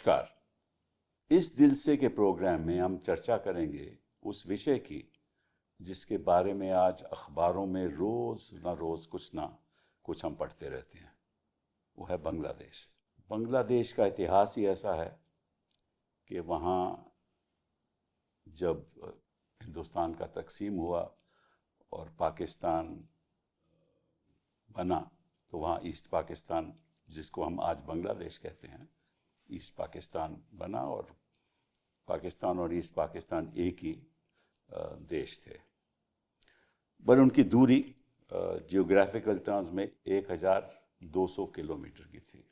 नमस्कार। इस दिल से के प्रोग्राम में हम चर्चा करेंगे उस विषय की जिसके बारे में आज अखबारों में रोज़ न रोज़ कुछ ना कुछ हम पढ़ते रहते हैं। वो है बांग्लादेश। बांग्लादेश का इतिहास ही ऐसा है कि वहाँ जब हिंदुस्तान का तकसीम हुआ और पाकिस्तान बना तो वहाँ ईस्ट पाकिस्तान, जिसको हम आज बांग्लादेश कहते हैं, ईस्ट पाकिस्तान बना और पाकिस्तान और ईस्ट पाकिस्तान एक ही देश थे। पर उनकी दूरी जियोग्राफिकल टर्म्स में 1200 किलोमीटर की थी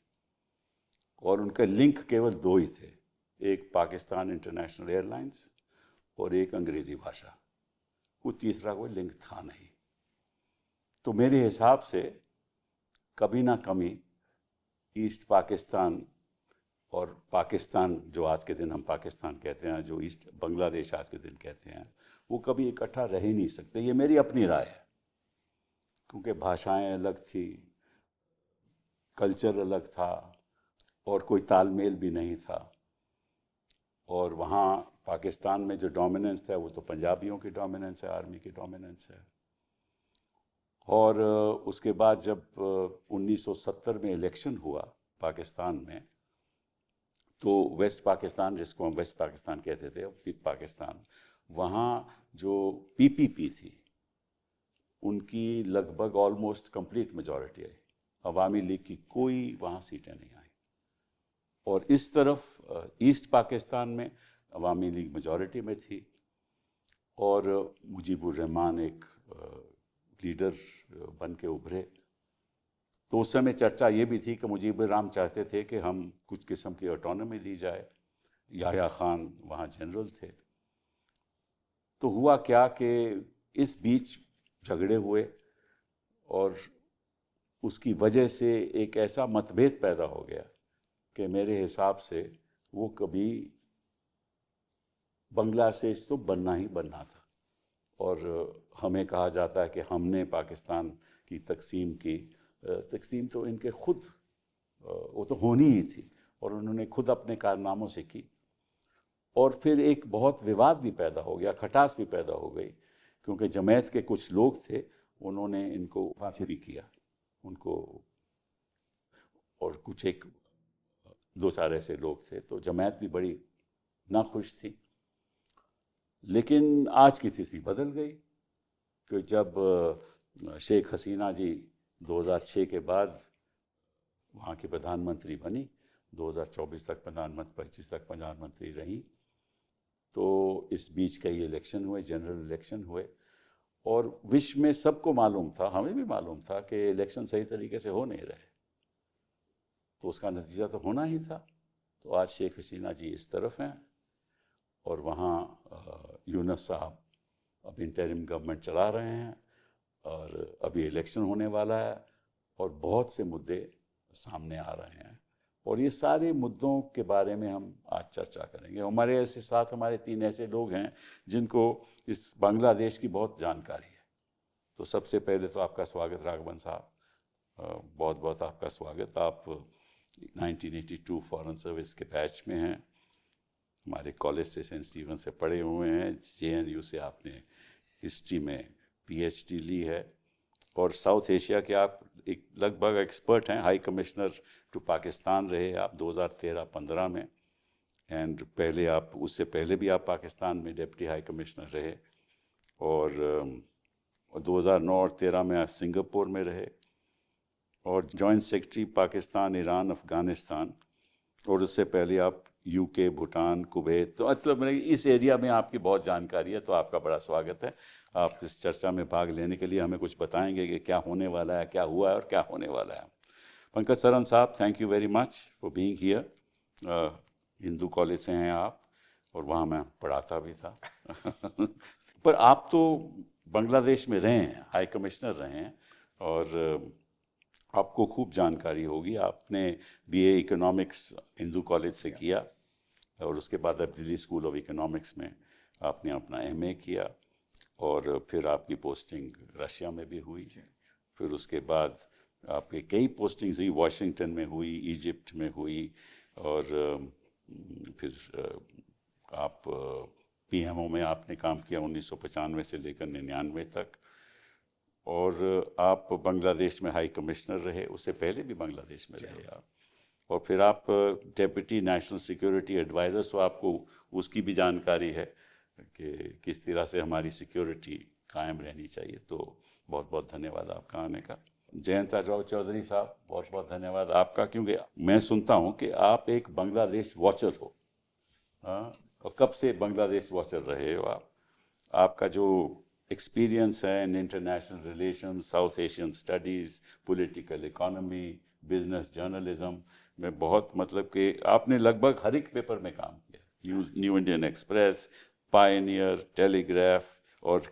और उनका लिंक केवल दो ही थे, एक पाकिस्तान इंटरनेशनल एयरलाइंस और एक अंग्रेज़ी भाषा। कोई तीसरा कोई लिंक था नहीं। तो मेरे हिसाब से कभी ना कभी ईस्ट पाकिस्तान और पाकिस्तान, जो आज के दिन हम पाकिस्तान कहते हैं, जो ईस्ट बांग्लादेश आज के दिन कहते हैं, वो कभी इकट्ठा रह ही नहीं सकते। ये मेरी अपनी राय है, क्योंकि भाषाएं अलग थी, कल्चर अलग था और कोई तालमेल भी नहीं था। और वहाँ पाकिस्तान में जो डोमिनेंस है वो तो पंजाबियों की डोमिनेंस है, आर्मी की डोमिनेंस है। और उसके बाद जब 1970 में इलेक्शन हुआ पाकिस्तान में, तो वेस्ट पाकिस्तान, जिसको हम वेस्ट पाकिस्तान कहते थे, पाकिस्तान, वहाँ जो पीपीपी थी उनकी लगभग ऑलमोस्ट कंप्लीट मेजॉरिटी आई। अवामी लीग की कोई वहाँ सीटें नहीं आई। और इस तरफ ईस्ट पाकिस्तान में अवामी लीग मेजॉरिटी में थी और मुजीबुर रहमान एक लीडर बन के उभरे। तो उस समय चर्चा ये भी थी कि मुजीबुर रहमान चाहते थे कि हम कुछ किस्म की ऑटोनॉमी दी जाए। याह्या खान वहाँ जनरल थे। तो हुआ क्या कि इस बीच झगड़े हुए और उसकी वजह से एक ऐसा मतभेद पैदा हो गया कि मेरे हिसाब से वो कभी बांग्लादेश तो बनना ही बनना था। और हमें कहा जाता है कि हमने पाकिस्तान की तकसीम की। तकसीम तो इनके खुद, वो तो होनी ही थी और उन्होंने खुद अपने कारनामों से की। और फिर एक बहुत विवाद भी पैदा हो गया, खटास भी पैदा हो गई, क्योंकि जमात के कुछ लोग थे, उन्होंने इनको फांसी भी किया उनको, और कुछ एक दो चार ऐसे लोग थे। तो जमात भी बड़ी नाखुश थी। लेकिन आज की स्थिति बदल गई कि जब शेख हसीना जी 2006 के बाद वहाँ की प्रधानमंत्री बनी, 2024 तक प्रधानमंत्री, 25 तक प्रधानमंत्री रही, तो इस बीच कई इलेक्शन हुए, जनरल इलेक्शन हुए और विश्व में सबको मालूम था, हमें भी मालूम था कि इलेक्शन सही तरीके से हो नहीं रहे। तो उसका नतीजा तो होना ही था। तो आज शेख हसीना जी इस तरफ हैं और वहाँ यूनुस साहब अब इंटरिम गवर्नमेंट चला रहे हैं और अभी इलेक्शन होने वाला है और बहुत से मुद्दे सामने आ रहे हैं और ये सारे मुद्दों के बारे में हम आज चर्चा करेंगे। हमारे ऐसे साथ हमारे तीन ऐसे लोग हैं जिनको इस बांग्लादेश की बहुत जानकारी है। तो सबसे पहले तो आपका स्वागत राघवन साहब, बहुत बहुत आपका स्वागत। आप 1982 फॉरेन सर्विस के बैच में हैं, हमारे कॉलेज से सेंट स्टीवन से पढ़े हुए हैं, JNU से आपने हिस्ट्री में PhD ली है और साउथ एशिया के आप एक लगभग एक्सपर्ट हैं। हाई कमिश्नर टू पाकिस्तान रहे आप 2013-15 में, एंड पहले आप, उससे पहले भी आप पाकिस्तान में डिप्टी हाई कमिश्नर रहे और 2009 और 13 में आप सिंगापुर में रहे और joint secretary Pakistan, Iran, Afghanistan, और उससे पहले आप UK, भूटान, कुवैत। तो मतलब इस एरिया में आपकी बहुत जानकारी है, तो आपका बड़ा स्वागत है। आप इस चर्चा में भाग लेने के लिए हमें कुछ बताएंगे कि क्या होने वाला है, क्या हुआ है और क्या होने वाला है। पंकज सरन साहब, thank you very much for being here. Hindu college से हैं आप और वहाँ मैं पढ़ाता भी था पर आप तो बांग्लादेश में रहे हैं, हाई कमिश्नर रहे हैं और आपको खूब जानकारी होगी। आपने BA इकोनॉमिक्स हिंदू कॉलेज से किया और उसके बाद आप दिल्ली स्कूल ऑफ इकोनॉमिक्स में आपने अपना MA किया और फिर आपकी पोस्टिंग रशिया में भी हुई। फिर उसके बाद आपके कई पोस्टिंग्स हुई, वाशिंगटन में हुई, इजिप्ट में हुई और फिर आप पीएमओ में आपने काम किया 1995 से लेकर 99 तक, और आप बांग्लादेश में हाई कमिश्नर रहे, उससे पहले भी बांग्लादेश में रहे आप, और फिर आप डेप्यूटी नेशनल सिक्योरिटी एडवाइज़र, सो आपको उसकी भी जानकारी है कि किस तरह से हमारी सिक्योरिटी कायम रहनी चाहिए। तो बहुत बहुत धन्यवाद आपका आने का। जयंत राव चौधरी साहब, बहुत बहुत धन्यवाद आपका, क्योंकि मैं सुनता हूँ कि आप एक बांग्लादेश वॉचर हो। हाँ, और कब से बांग्लादेश वॉचर रहे हो आप? आपका जो एक्सपीरियंस है in international relation, south Asian studies, political economy, business journalism में बहुत, मतलब कि आपने लगभग हर एक पेपर में काम किया, New Indian Express, Pioneer, Telegraph, और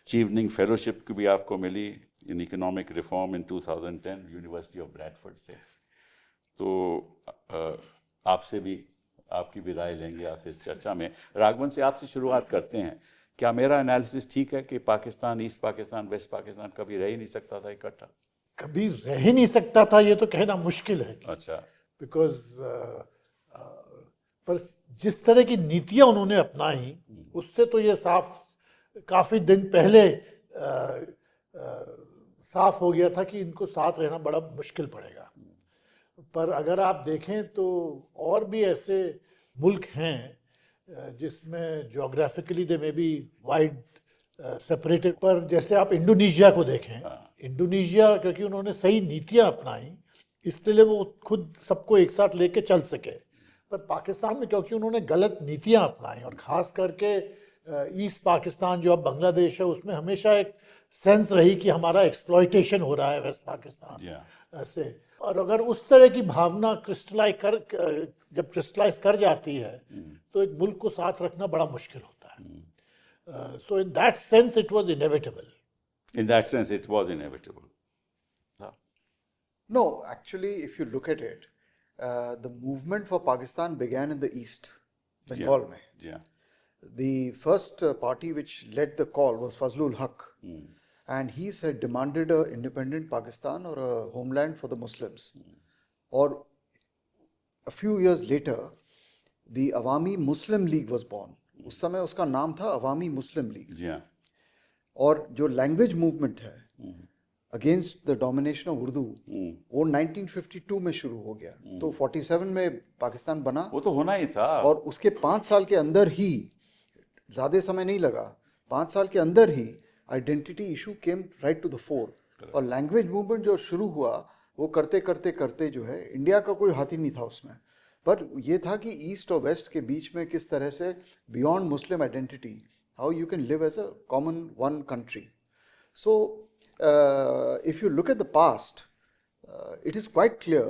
चीवनिंग फेलोशिप की भी आपको मिली in economic reform in 2010 university of Bradford से। तो आपसे भी, आपकी भी राय लेंगे आज इस चर्चा में। राघवन से आपसे शुरुआत करते हैं। क्या मेरा एनालिसिस ठीक है कि पाकिस्तान, ईस्ट पाकिस्तान, वेस्ट पाकिस्तान कभी रह ही नहीं सकता था इकट्ठा? कभी रह ही नहीं सकता था ये तो कहना मुश्किल है। अच्छा। बिकॉज पर जिस तरह की नीतियां उन्होंने अपनाई उससे तो ये साफ, काफी दिन पहले साफ हो गया था कि इनको साथ रहना बड़ा मुश्किल पड़ेगा। पर अगर आप देखें तो और भी ऐसे मुल्क हैं जिसमें जोग्राफिकली दे में भी वाइड सेपरेटेड, पर जैसे आप इंडोनेशिया को देखें, इंडोनेशिया क्योंकि उन्होंने सही नीतियां अपनाई इसलिए वो खुद सबको एक साथ लेके चल सके। पर पाकिस्तान में क्योंकि उन्होंने गलत नीतियां अपनाई, और ख़ास करके ईस्ट पाकिस्तान जो अब बांग्लादेश है उसमें हमेशा एक सेंस रही कि हमारा एक्सप्लॉयटेशन हो रहा है वेस्ट पाकिस्तान से। और अगर उस तरह की भावना जब क्रिस्टलाइज कर जाती है तो एक मुल्क को साथ रखना बड़ा मुश्किल होता है। So in that sense it was inevitable. In that sense, it was inevitable. No, actually, if you look at it, the movement for Pakistan began in the east, Bengal. Yeah. The first party which led the call was Fazlul Haq, and he said demanded a independent Pakistan or a homeland for the Muslims. Or a few years later, the Awami Muslim League was born. उस समय उसका नाम था अवामी मुस्लिम league. Yeah. और जो language movement है against the domination of Urdu, वो 1952 में शुरू हो गया। तो 47 में पाकिस्तान बना, वो तो होना ही था। और उसके 5 साल के अंदर ही, ज़्यादा समय नहीं लगा, 5 साल के अंदर ही identity issue came right to the fore. और लैंग्वेज मूवमेंट जो शुरू हुआ वो करते करते करते जो है, इंडिया का कोई हाथ ही नहीं था उसमें, पर ये था कि ईस्ट और वेस्ट के बीच में किस तरह से beyond Muslim identity how you can live as a common one country. So if you look at the past, it is quite clear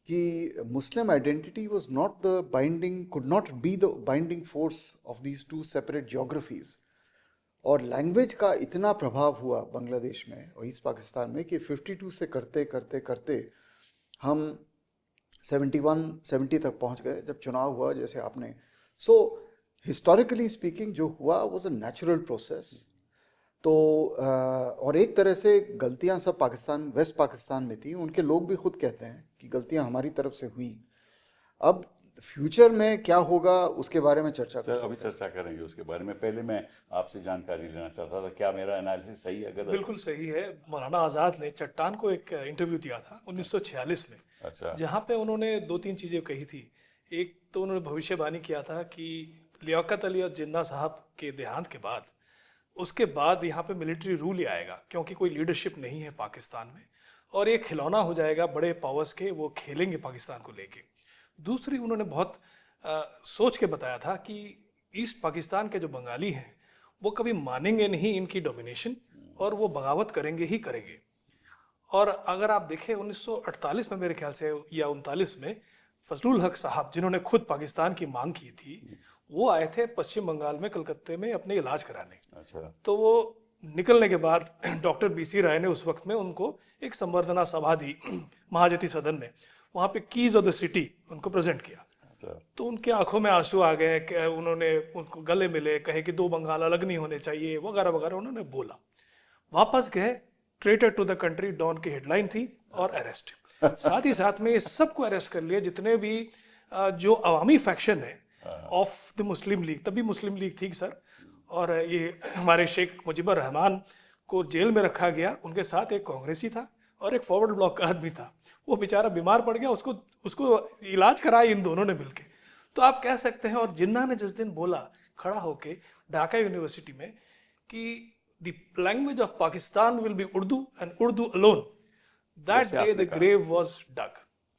that Muslim identity was not the binding, could not be the binding force of these two separate geographies. और language का इतना प्रभाव हुआ बांग्लादेश में और east Pakistan में कि 52 से करते करते करते हम 70 तक पहुंच गए जब चुनाव हुआ, जैसे आपने। सो हिस्टोरिकली स्पीकिंग जो हुआ वाज अ नेचुरल प्रोसेस। तो और एक तरह से गलतियां सब पाकिस्तान, वेस्ट पाकिस्तान में थी, उनके लोग भी खुद कहते हैं कि गलतियां हमारी तरफ से हुई। अब फ्यूचर में क्या होगा उसके बारे में चर्चा अभी चर्चा करेंगे उसके बारे में। पहले मैं आपसे जानकारी लेना चाहता था, क्या मेरा एनालिसिस सही है? अगर बिल्कुल सही है। मौलाना आज़ाद ने चट्टान को एक इंटरव्यू दिया था 1946 में। अच्छा। जहाँ पे उन्होंने 2-3 चीज़ें कही थी। एक तो उन्होंने भविष्यवाणी किया था कि लियाकत अली और जिन्ना साहब के देहांत के बाद, उसके बाद यहाँ पे मिलिट्री रूल ही आएगा, क्योंकि कोई लीडरशिप नहीं है पाकिस्तान में, और ये खिलौना हो जाएगा बड़े पावर्स के, वो खेलेंगे पाकिस्तान को लेके। दूसरी, उन्होंने बहुत सोच के बताया था कि ईस्ट पाकिस्तान के जो बंगाली हैं वो कभी मानेंगे नहीं इनकी डोमिनेशन, और वो बगावत करेंगे ही करेंगे। और अगर आप देखें 1948 में मेरे ख्याल से या 39 में फजलुल हक साहब, जिन्होंने खुद पाकिस्तान की मांग की थी, वो आए थे पश्चिम बंगाल में कलकत्ते में अपने इलाज कराने। अच्छा। तो वो निकलने के बाद डॉक्टर बीसी राय ने उस वक्त में उनको एक संवर्धना सभा दी महाजती सदन में। वहाँ पे कीज ऑफ द सिटी उनको प्रेजेंट किया। अच्छा। तो उनके आंखों में आंसू आ गए, उन्होंने उनको गले मिले, कहे कि 2 बंगाल अलग नहीं होने चाहिए, वगैरह वगैरह उन्होंने बोला। वापस गए, traitor to the country Dawn की हेडलाइन थी, और अरेस्ट। साथ ही साथ में सबको अरेस्ट कर लिया, जितने भी जो अवामी फैक्शन है ऑफ द मुस्लिम लीग, तभी मुस्लिम लीग थी सर, और ये हमारे शेख मुजीबुर रहमान को जेल में रखा गया, उनके साथ एक कांग्रेसी था और एक फॉरवर्ड ब्लॉक का आदमी था, वो बेचारा बीमार पड़ गया, उसको इलाज कराया इन दोनों ने मिलके। तो आप कह सकते हैं, और जिन्ना ने जिस दिन बोला खड़ा होके ढाका यूनिवर्सिटी में कि the language of Pakistan will be Urdu and Urdu alone, that day the grave was dug.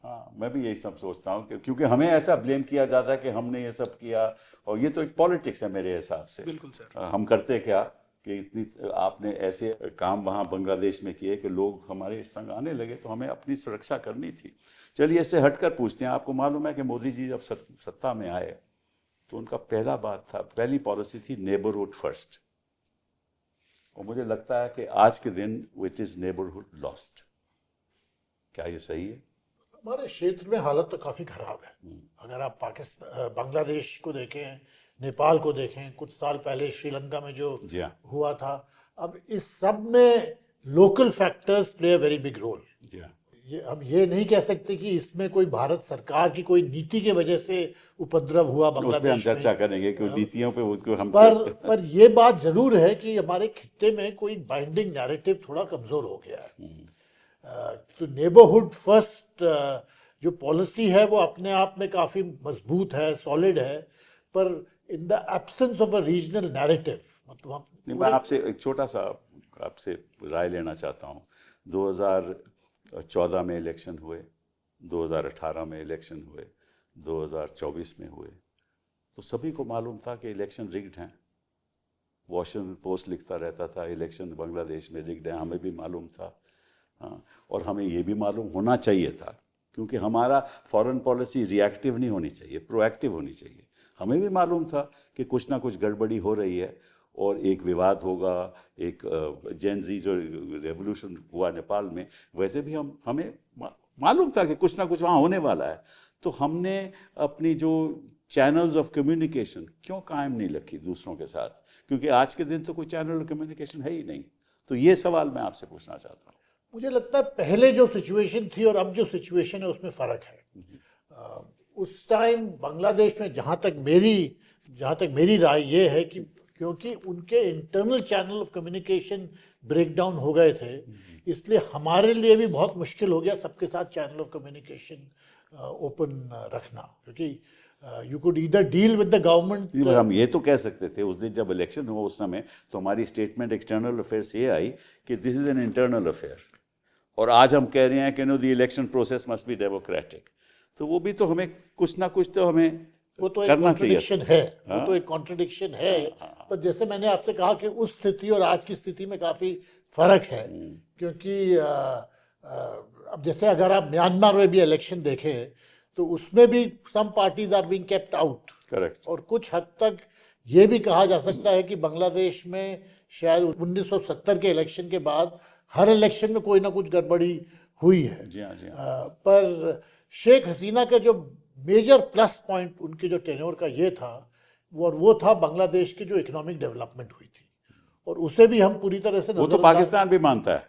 हाँ, मैं भी यही सब सोचता हूँ क्योंकि हमें ऐसा ब्लेम किया जाता है कि हमने ये सब किया, और ये तो एक पॉलिटिक्स है मेरे हिसाब से। बिल्कुल सर। हम करते क्या कि इतनी आपने ऐसे काम वहाँ बांग्लादेश में किए कि लोग हमारे संग आने लगे, तो हमें अपनी सुरक्षा करनी थी। चलिए इससे हटकर पूछते हैं, आपको मालूम है कि मोदी जी जब सत्ता में आए तो उनका पहली पॉलिसी थी नेबरहुड फर्स्ट, और मुझे लगता है कि आज के दिन विच इज़ नेबरहुड लॉस्ट। क्या ये सही है? हमारे क्षेत्र में हालत तो काफ़ी ख़राब है। अगर आप बांग्लादेश को देखें, नेपाल को देखें, कुछ साल पहले श्रीलंका में जो हुआ था, अब इस सब में local factors play a very big role. अब ये नहीं कह सकते कि इसमें कोई भारत सरकार की कोई नीति के वजह से उपद्रव हुआ बांग्लादेश में। चर्चा करेंगे कि नीतियों पे उसको हम पर ये बात जरूर है कि हमारे खित्ते में कोई बाइंडिंग नैरेटिव थोड़ा कमजोर हो गया है। तो नेबरहुड फर्स्ट जो पॉलिसी है वो अपने आप में काफ़ी मजबूत है, सॉलिड है, पर in the absence of a regional narrative, मतलब मैं आपसे एक छोटा सा आपसे राय लेना चाहता हूँ। 2014 में इलेक्शन हुए, 2018 में इलेक्शन हुए, 2024 में हुए, तो सभी को मालूम था कि इलेक्शन रिग्ड हैं। वॉशिंगटन पोस्ट लिखता रहता था इलेक्शन बांग्लादेश में रिग्ड है, हमें भी मालूम था। हाँ, और हमें ये भी मालूम होना चाहिए था, क्योंकि हमारा फॉरेन पॉलिसी रिएक्टिव नहीं होनी चाहिए, प्रोएक्टिव होनी चाहिए। हमें भी मालूम था कि कुछ ना कुछ गड़बड़ी हो रही है और एक विवाद होगा। एक जेन जी जो रेवोल्यूशन हुआ नेपाल में, वैसे भी हमें मालूम था कि कुछ ना कुछ वहाँ होने वाला है। तो हमने अपनी जो चैनल्स ऑफ कम्युनिकेशन क्यों कायम नहीं रखी दूसरों के साथ, क्योंकि आज के दिन तो कोई चैनल ऑफ कम्युनिकेशन है ही नहीं। तो ये सवाल मैं आपसे पूछना चाहता हूँ। मुझे लगता है पहले जो सिचुएशन थी और अब जो सिचुएशन है उसमें फ़र्क है। उस टाइम बांग्लादेश में जहाँ तक मेरी राय ये है कि क्योंकि उनके internal channel of communication breakdown हो गए थे, इसलिए हमारे लिए भी बहुत मुश्किल हो गया सबके साथ चैनल ऑफ कम्युनिकेशन ओपन रखना, क्योंकि you could either deal with the government. हम ये तो कह सकते थे उस दिन जब इलेक्शन हुआ, उस समय तो हमारी स्टेटमेंट एक्सटर्नल अफेयर्स ये आई कि this is an internal affair, और आज हम कह रहे हैं कि know the election process must be democratic. तो वो भी तो हमें कुछ ना कुछ तो हमें वो तो एक कॉन्ट्रडिक्शन है, वो तो एक कॉन्ट्रडिक्शन है। पर जैसे मैंने आपसे कहा कि उस स्थिति और आज की स्थिति में काफ़ी फर्क है, क्योंकि अब जैसे अगर आप म्यांमार में भी इलेक्शन देखें तो उसमें भी some parties are being kept out. Correct. और कुछ हद तक ये भी कहा जा सकता है कि बांग्लादेश में शायद 1970 के इलेक्शन के बाद हर इलेक्शन में कोई ना कुछ गड़बड़ी हुई है। जी हाँ, जी हाँ। पर शेख हसीना का जो मेजर प्लस पॉइंट उनके जो टेन्योर का ये था, वो था बांग्लादेश की जो इकोनॉमिक डेवलपमेंट हुई थी, और उसे भी हम पूरी तरह से वो तो पाकिस्तान भी मानता है,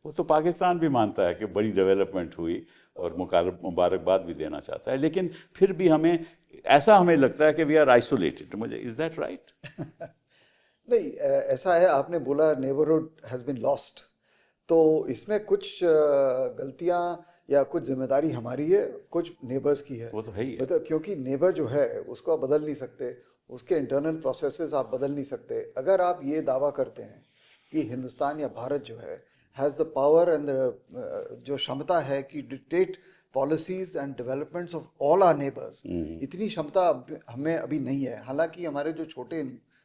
वो तो पाकिस्तान भी मानता है कि बड़ी डेवलपमेंट हुई और मुबारकबाद भी देना चाहता है, लेकिन फिर भी हमें लगता है कि वी आर आइसोलेटेड। मुझे इज दैट राइट? नहीं, ऐसा है, आपने बोला नेबरहुड हैज़ बीन लॉस्ट, तो इसमें कुछ गलतियां या कुछ जिम्मेदारी हमारी है, कुछ नेबर्स की है। वो तो है ही है। मतलब क्योंकि नेबर जो है उसको आप बदल नहीं सकते, उसके इंटरनल प्रोसेसेस आप बदल नहीं सकते। अगर आप ये दावा करते हैं कि हिंदुस्तान या भारत जो है हैज़ द पावर एंड जो क्षमता है कि dictate policies and developments of all our neighbours, इतनी क्षमता हमें अभी नहीं है। हालांकि हमारे जो छोटे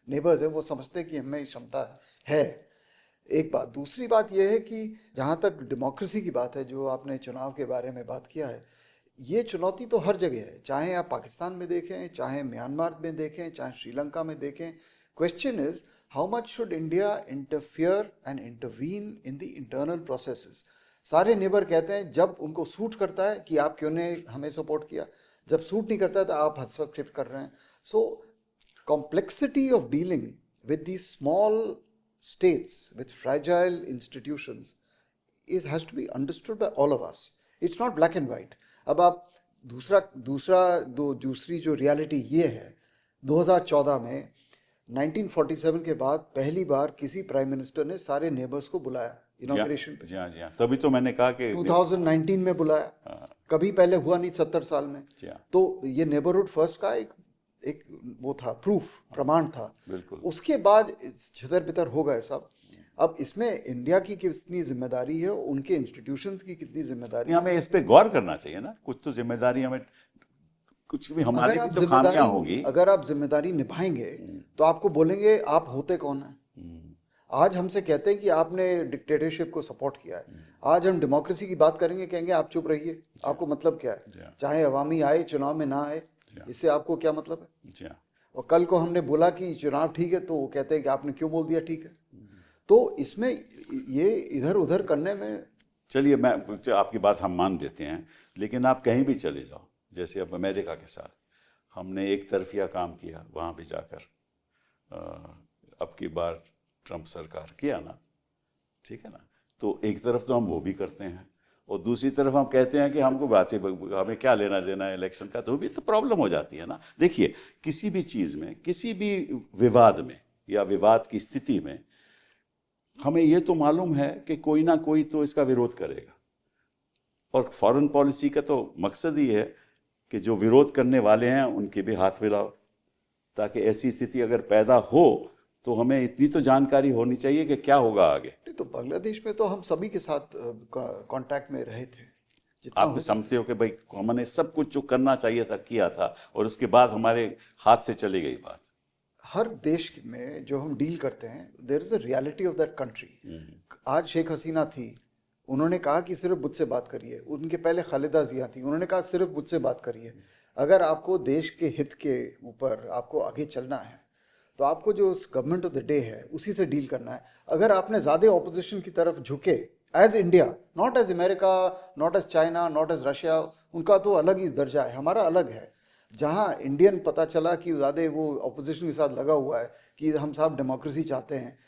नेबर्स हैं वो समझते हैं कि हमें क्षमता है। एक बात। दूसरी बात यह है कि जहाँ तक डेमोक्रेसी की बात है, जो आपने चुनाव के बारे में बात किया है, ये चुनौती तो हर जगह है, चाहे आप पाकिस्तान में देखें, चाहे म्यांमार में देखें, चाहे श्रीलंका में देखें। Question is how much should India interfere and intervene in the internal processes. सारे नेबर कहते हैं जब उनको सूट करता है कि आप क्यों ने हमें सपोर्ट किया, जब सूट नहीं करता है तो आप हस्तक्षेप कर रहे हैं। So complexity of dealing with the small states with fragile institutions has to be understood by all of us. It's not black and white. अब आप दूसरी जो रियलिटी ये है, 2014 में 1947 के बाद पहली बार किसी प्राइम मिनिस्टर ने सारे नेबर्स को बुलाया इनॉग्रेशन पे। जी हाँ, जी हाँ, तभी तो मैंने कहा कि 2019 में बुलाया, कभी पहले हुआ नहीं 70 साल में। जी हाँ। तो ये नेबरहुड फर्स्ट का एक वो था, प्रूफ, प्रमाण था। बिल्कुल। उसके बाद छितर बितर हो गए सब। अब इसमें इंडिया की कितनी जिम्मेदारी है, उनके इंस्टीट्यूशंस की कितनी जिम्मेदारी है, हमें इस पे गौर करना चाहिए ना। कुछ तो जिम्मेदारी हमें, कुछ भी हमारी भी तो खामियां होगी। अगर आप जिम्मेदारी निभाएंगे तो आपको बोलेंगे आप होते कौन है। आज हमसे कहते हैं कि आपने डिक्टेटरशिप को सपोर्ट किया है, आज हम डेमोक्रेसी की बात करेंगे, कहेंगे आप चुप रहिए, आपको मतलब क्या है, चाहे अवामी आए चुनाव में ना आए, इससे आपको क्या मतलब है। जी हाँ। और कल को हमने बोला कि चुनाव ठीक है तो वो कहते हैं कि आपने क्यों बोल दिया ठीक है। तो इसमें ये इधर उधर करने में, चलिए, मैं आपकी बात हम मान देते हैं, लेकिन आप कहीं भी चले जाओ, जैसे अब अमेरिका के साथ हमने एक तरफिया काम किया, वहाँ भी जाकर अब की बार ट्रंप सरकार किया ना, ठीक है ना। तो एक तरफ तो हम वो भी करते हैं और दूसरी तरफ हम कहते हैं कि हमको बातें, हमें क्या लेना देना है इलेक्शन का, तो भी तो प्रॉब्लम हो जाती है ना। देखिए, किसी भी चीज़ में, किसी भी विवाद में या विवाद की स्थिति में हमें ये तो मालूम है कि कोई ना कोई तो इसका विरोध करेगा, और फॉरेन पॉलिसी का तो मकसद ही है कि जो विरोध करने वाले हैं उनके भी हाथ मिलाओ, ताकि ऐसी स्थिति अगर पैदा हो तो हमें इतनी तो जानकारी होनी चाहिए कि क्या होगा आगे। नहीं तो बांग्लादेश में तो हम सभी के साथ कांटेक्ट में रहे थे, जितना आप समझते हो कि भाई हमने सब कुछ जो करना चाहिए था किया था, और उसके बाद हमारे हाथ से चली गई बात। हर देश में जो हम डील करते हैं, there is a reality of that country. आज शेख हसीना थी, उन्होंने कहा कि सिर्फ मुझसे बात करिए। उनके पहले खालिदा जिया थी, उन्होंने कहा सिर्फ मुझसे बात करिए। अगर आपको देश के हित के ऊपर आपको आगे चलना है तो आपको जो गवर्नमेंट ऑफ द डे है उसी से डील करना है। अगर आपने ज़्यादा ऑपोजिशन की तरफ झुके, as India, not as America, not as China, not as Russia, उनका तो अलग ही दर्जा है, हमारा अलग है। जहाँ इंडियन पता चला कि ज़्यादा वो ऑपोजिशन के साथ लगा हुआ है कि हम साहब डेमोक्रेसी चाहते हैं,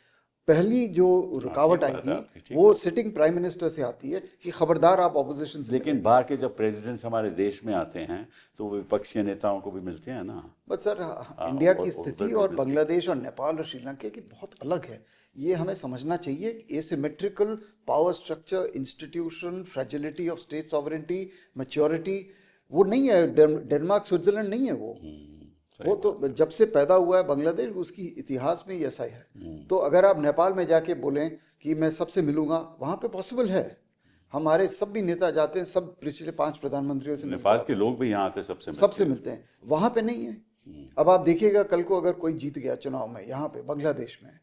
पहली जो रुकावट आएगी वो सिटिंग प्राइम मिनिस्टर से आती है कि खबरदार आप ऑपोजिशन से। लेकिन बाहर के जब प्रेसिडेंट्स हमारे देश में आते हैं तो वो विपक्षी नेताओं को भी मिलते हैं ना। बट सर, इंडिया की स्थिति और बांग्लादेश और नेपाल और श्रीलंका की बहुत अलग है, ये हमें समझना चाहिए। Asymmetrical power structure, institution, fragility of state sovereignty, maturity, वो नहीं है। डेनमार्क, स्विट्जरलैंड नहीं है वो तो जब से पैदा हुआ है बांग्लादेश, उसकी इतिहास में ही ऐसा ही है। तो अगर आप नेपाल में जाके बोलें कि मैं सबसे मिलूंगा, वहाँ पे पॉसिबल है। हमारे सब भी नेता जाते हैं, सब पिछले 5 प्रधानमंत्रियों से नेपाल के लोग भी यहाँ आते सबसे मिलते हैं, वहाँ पे नहीं है। अब आप देखिएगा कल को अगर कोई जीत गया चुनाव में यहाँ पे बांग्लादेश में,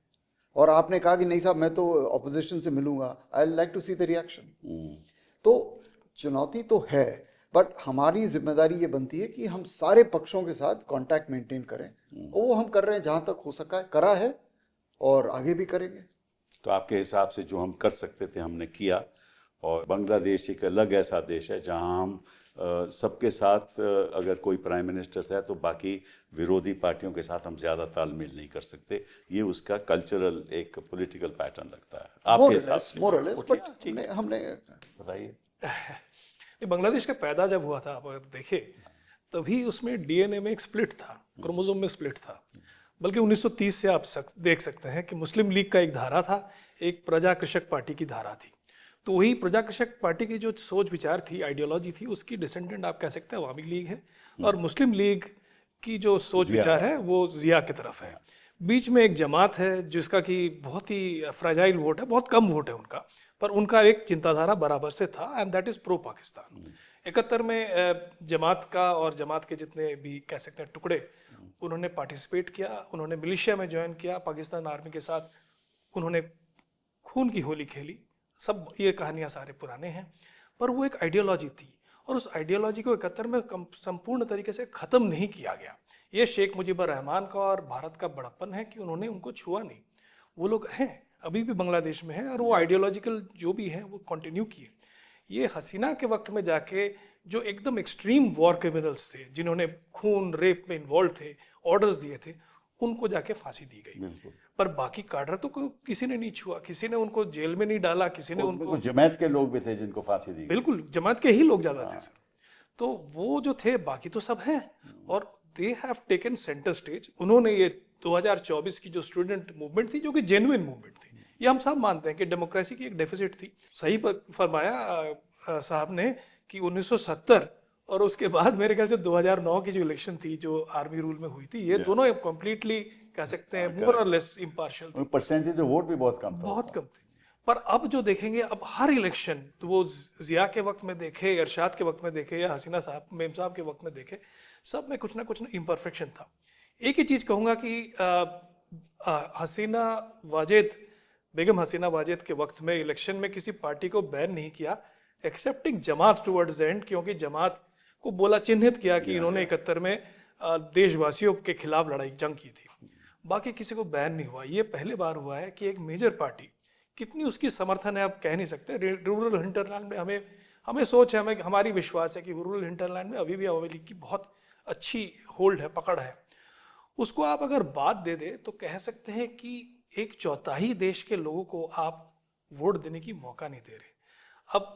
और आपने कहा कि नहीं साहब मैं तो ऑपोजिशन से मिलूंगा, I like to see the reaction. तो चुनौती तो है, बट हमारी जिम्मेदारी ये बनती है कि हम सारे पक्षों के साथ कांटेक्ट मेंटेन करें, और वो हम कर रहे हैं जहाँ तक हो सका है, करा है और आगे भी करेंगे। तो आपके हिसाब से जो हम कर सकते थे हमने किया, और बांग्लादेश एक अलग ऐसा देश है जहाँ हम सबके साथ, अगर कोई प्राइम मिनिस्टर है तो बाकी विरोधी पार्टियों के साथ हम ज़्यादा तालमेल नहीं कर सकते। ये उसका कल्चरल एक पॉलिटिकल पैटर्न लगता है आपके हिसाब से। मोरलेस, बट हमने बताइए। बांग्लादेश का पैदा जब हुआ था, आप अगर देखें तभी उसमें डीएनए में एक स्प्लिट था, क्रोमोसोम में स्प्लिट था। बल्कि 1930 से आप देख सकते हैं कि मुस्लिम लीग का एक धारा था, एक प्रजा कृषक पार्टी की धारा थी। तो वही प्रजा कृषक पार्टी की जो सोच विचार थी, आइडियोलॉजी थी, उसकी डिसेंडेंट आप कह सकते हैं अवामी लीग है, और मुस्लिम लीग की जो सोच विचार है वो जिया की तरफ है। बीच में एक जमात है जिसका कि बहुत ही फ्रेजाइल वोट है, बहुत कम वोट है उनका, पर उनका एक चिंताधारा बराबर से था, and that is pro Pakistan. 71 में जमात का और जमात के जितने भी कह सकते हैं टुकड़े, उन्होंने पार्टिसिपेट किया, उन्होंने मिलिशिया में ज्वाइन किया, पाकिस्तान आर्मी के साथ उन्होंने खून की होली खेली। सब ये कहानियाँ सारे पुराने हैं, पर वो एक आइडियोलॉजी थी, और उस आइडियोलॉजी को 71 में संपूर्ण तरीके से ख़त्म नहीं किया गया। ये शेख मुजीबुर रहमान का और भारत का बड़प्पन है कि उन्होंने उनको छुआ नहीं। वो लोग हैं, अभी भी बांग्लादेश में हैं, और वो आइडियोलॉजिकल जो भी हैं वो कंटिन्यू किए। ये हसीना के वक्त में जाके जो एकदम एक्सट्रीम वॉर क्रिमिनल्स थे, जिन्होंने खून रेप में इन्वॉल्व थे, ऑर्डर्स दिए थे, उनको जाके फांसी दी गई। पर बाकी काडर तो किसी ने नहीं छुआ, किसी ने उनको जेल में नहीं डाला, किसी ने उनको, जमात के लोग भी थे जिनको फांसी दी। बिल्कुल जमात के ही लोग ज़्यादा थे सर। तो वो जो थे बाकी तो सब हैं, और they have taken centre stage. उन्होंने ये 2024 की जो स्टूडेंट मूवमेंट थी, जो कि जेन्युइन मूवमेंट थी, ये हम सब मानते हैं कि डेमोक्रेसी की एक डेफिसिट थी। सही फरमाया साहब ने कि 1970 और उसके बाद मेरे ख्याल से 2009 की जो इलेक्शन थी जो आर्मी रूल में हुई थी, ये दोनों कंप्लीटली कह सकते हैं मोर और लेस इम्पार्शियल थे। परसेंटेज वोट भी बहुत कम था, बहुत कम थे। पर अब जो देखेंगे, अब हर इलेक्शन, तो वो जिया के वक्त में देखे, इरशाद के वक्त में देखे, या हसीना साहब मेम साहब के वक्त में देखे, सब में कुछ ना इम्परफेक्शन था। एक ही चीज कहूंगा कि हसीना वाजेद, बेगम हसीना वाजेद के वक्त में इलेक्शन में किसी पार्टी को बैन नहीं किया एक्सेप्टिंग जमात टुवर्ड्स एंड, क्योंकि जमात को बोला, चिन्हित किया कि इन्होंने 71 में देशवासियों के खिलाफ लड़ाई जंग की थी। बाकी किसी को बैन नहीं हुआ। ये पहले बार हुआ है कि एक मेजर पार्टी, कितनी उसकी समर्थन है आप कह नहीं सकते। रूरल हिंटरलैंड में हमें सोच है, हमारी विश्वास है कि रूरल हिंटरलैंड में अभी भी अवामी लीग की बहुत अच्छी होल्ड है, पकड़ है। उसको आप अगर बात दे दे तो कह सकते हैं कि 1/4 देश के लोगों को आप वोट देने की मौका नहीं दे रहे। अब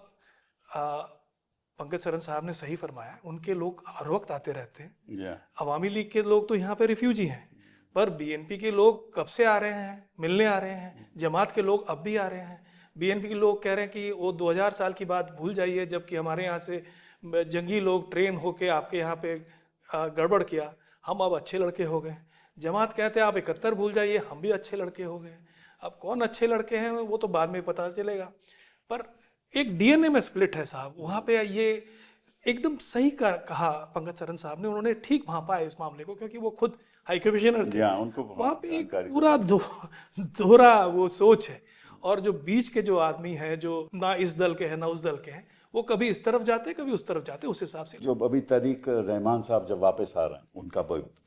पंकज सरन साहब ने सही फरमाया, उनके लोग हर वक्त आते रहते हैं। अवामी लीग के लोग तो यहाँ पे रिफ्यूजी हैं, पर बीएनपी के लोग कब से आ रहे हैं, मिलने आ रहे हैं। जमात के लोग अब भी आ रहे हैं। बीएनपी के लोग कह रहे हैं कि वो 2000 साल की बात भूल जाइए, जबकि हमारे यहाँ से जंगी लोग ट्रेन होके आपके यहाँ पे गड़बड़ किया, हम अब अच्छे लड़के हो गए। जमात कहते हैं आप 71 भूल जाइए, हम भी अच्छे लड़के हो गए। अब कौन अच्छे लड़के हैं वो तो बाद में पता चलेगा, पर एक डीएनए में स्प्लिट है साहब। वहाँ पे ये एकदम सही कहा पंकज सरन साहब ने, उन्होंने ठीक भांपा है इस मामले को, क्योंकि वो खुद हाई कमिश्नर थे। उनको वहाँ पे एक पूरा दोहरा वो सोच है, और जो बीच के जो आदमी हैं, जो ना इस दल के हैं ना उस दल के हैं, वो कभी इस तरफ जाते कभी उस तरफ जाते, उस हिसाब से। जो अभी तारिक रहमान साहब जब वापस आ रहे हैं, उनका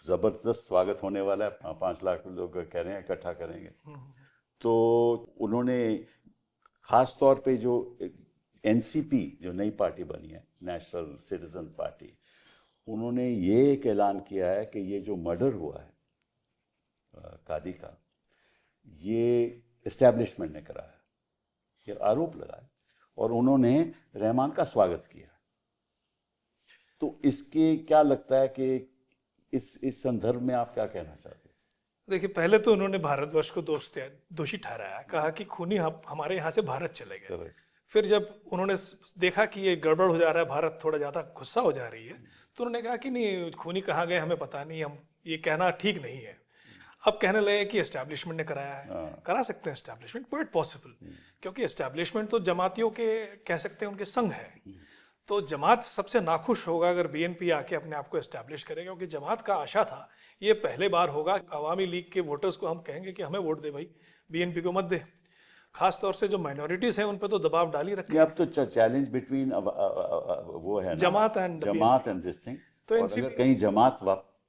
जबरदस्त स्वागत होने वाला है। 5 लाख लोग कह रहे हैं इकट्ठा करेंगे। तो उन्होंने खास तौर पे जो एनसीपी जो नई पार्टी बनी है, नेशनल सिटीजन पार्टी, उन्होंने ये एक ऐलान किया है कि ये जो मर्डर हुआ है कादी का, ये एस्टैब्लिशमेंट ने कराया, ये आरोप लगाया, और उन्होंने रहमान का स्वागत किया। तो इसके क्या लगता है कि इस संदर्भ में आप क्या कहना चाहते हैं? देखिए, पहले तो उन्होंने भारतवर्ष को दोषी ठहराया, कहा कि खूनी हमारे यहाँ से भारत चले गए। फिर जब उन्होंने देखा कि ये गड़बड़ हो जा रहा है, भारत थोड़ा ज़्यादा गुस्सा हो जा रही है, तो उन्होंने कहा कि नहीं, खूनी कहाँ गए हमें पता नहीं, हम ये कहना ठीक नहीं है। अब कहने लगे कि एस्टैब्लिशमेंट ने कराया है। करा सकते हैं एस्टैब्लिशमेंट, क्वाइट पॉसिबल, क्योंकि एस्टैब्लिशमेंट तो जमातियों के कह सकते हैं उनके संग है। तो जमात सबसे नाखुश होगा अगर बीएनपी आके अपने आप को एस्टैब्लिश करे, क्योंकि जमात का आशा था ये पहले बार होगा अवामी लीग के वोटर्स को हम कहेंगे कि हमें वोट दे भाई, बीएनपी को मत दे। खास तौर से जो माइनॉरिटीज हैं उन पे तो दबाव डाल ही रखे। अब तो चैलेंज बिटवीन वो है जमात एंड दिस थिंग। तो अगर कहीं जमात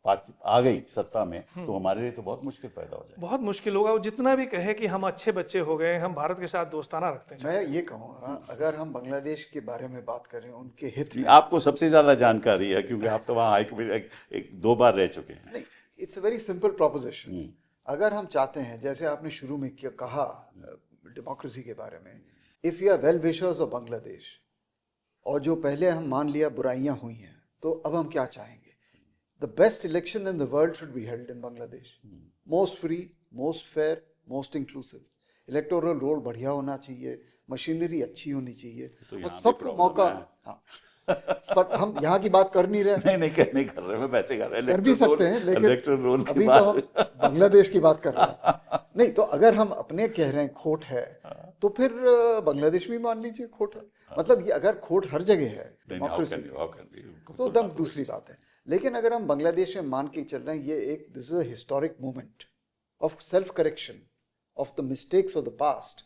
पार्टी आ गई सत्ता में, तो हमारे लिए तो बहुत मुश्किल पैदा हो जाए, बहुत मुश्किल होगा। वो जितना भी कहे कि हम अच्छे बच्चे हो गए, हम भारत के साथ दोस्ताना रखते हैं। मैं ये कहूँगा, अगर हम बांग्लादेश के बारे में बात करें, उनके हित में, आपको सबसे ज्यादा जानकारी है क्योंकि आप तो वहाँ एक 2 बार रह चुके हैं। नहीं, it's a very simple proposition. अगर हम चाहते हैं, जैसे आपने शुरू में कहा डेमोक्रेसी के बारे में, if you are well wishers of Bangladesh, और जो पहले हम मान लिया बुराइयां हुई हैं, तो अब हम क्या चाहेंगे? The best election in the world should be held in Bangladesh. Most free, most fair, most inclusive. Electoral roll बढ़िया होना चाहिए, मशीनरी अच्छी होनी चाहिए, और सबको मौका। हाँ, पर हम यहाँ की बात कर नहीं रहे। नहीं कर रहे, मैं वैसे कर रहे हैं, कर भी सकते हैं, लेकिन अभी तो हम बांग्लादेश की बात कर रहे हैं। नहीं, तो अगर हम अपने कह रहे हैं खोट है, तो फिर बांग्लादेश भी मान लीजिए खोट है। मतलब ये अगर खोट हर जगह है डेमोक्रेसी, तो तब दूसरी बात है। लेकिन अगर हम बांग्लादेश में मान के चल रहे हैं, ये एक this is a historic moment of self correction of the mistakes of the past,